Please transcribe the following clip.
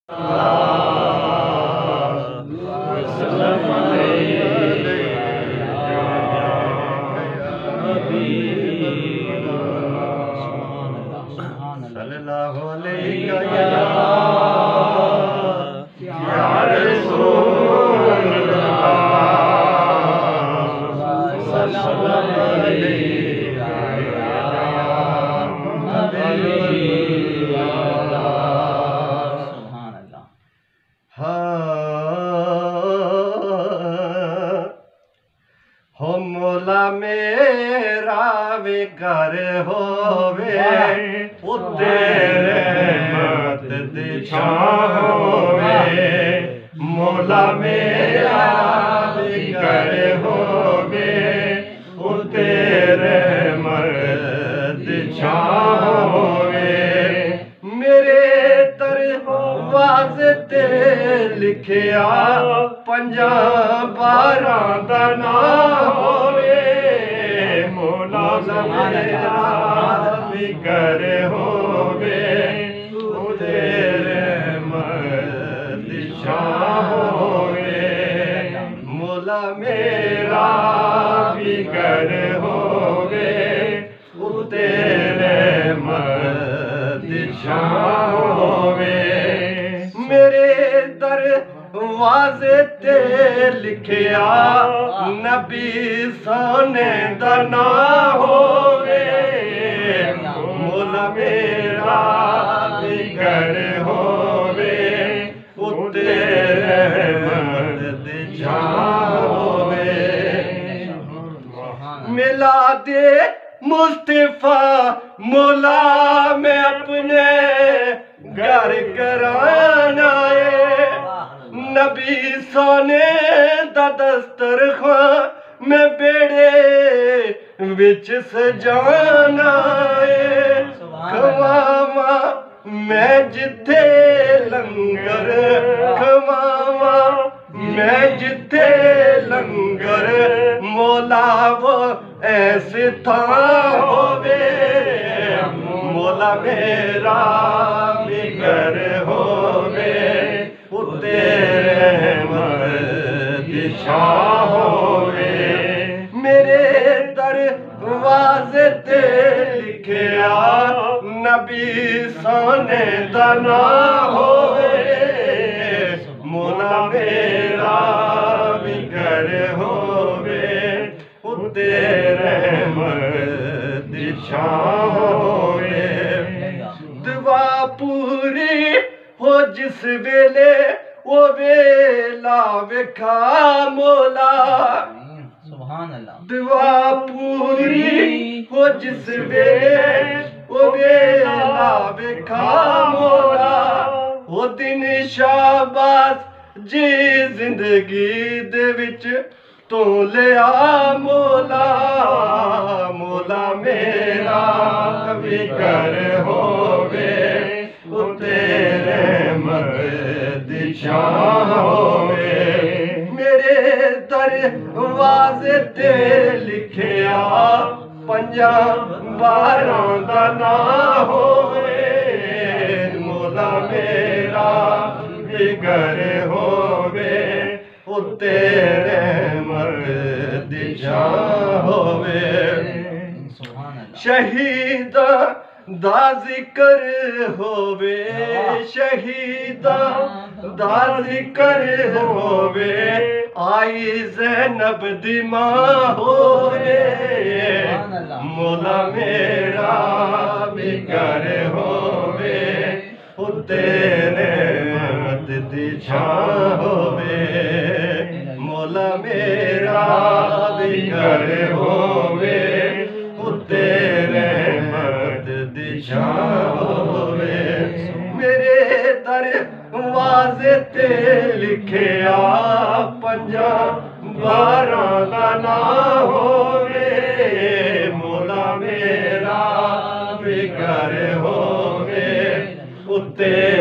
हो मौला मेरा वे घर होवे तेरे मत दिछा होवे मौला मेरा वे घर होवे तेरे मत दिछा होवे मेरे दरवाज़े ते लिखिया 50-12 दा नाम होवे मौला मेरा भी घर होवे तेरे दिशा होवे मौला मेरा भी घर होवे तेरे दिशा होवे मेरे दरवाज़े ते लिखिया नबी सोने दा नाम होवे मौला मेरा भी घर होवे तेरे दिशा होवे मिला दे मुस्तफा मौला मैं अपने घर कराना नबी सोने दा दस्तरखान में बेड़े विच सजाना खवावा मैं जिथे लंगर खवावा मैं जिथे लंगर मौला वो ऐसे था होवे मौला मेरा भी घर होवे तेरे दिशा होवे मेरे दरवाज़े ते लिखिया नबी सोने दा नाम होवे मौला मेरा भी घर होवे तेरे दिशा होवे दुआ पूरी हो जिस वेले वो वेला वेखा मौला सुभान अल्लाह दुआ पूरी हो जिस वेले वो वेला वेखा मौला वो दिन शाबाश जी जिंदगी दे विच तू लिया मौला मौला मेरा भी घर होवे तेरे दिशा होवे मेरे दरवाज़े ते लिखिया 50-12 दा नाम होवे मौला मेरा भी घर होवे तेरे दिशा होवे शहीद दा जिक्र होवे शहीदा दा जिक्र होवे आई ज़ैनब दी मां होवे मौला मेरा भी घर होवे तेरे दिशा होवे मौला मेरा भी घर होवे तेरे दिशा होवे मेरे दरवाज़े ते लिखिया 50-12 दा नाम होवे मौला मेरा भी घर होवे तेरे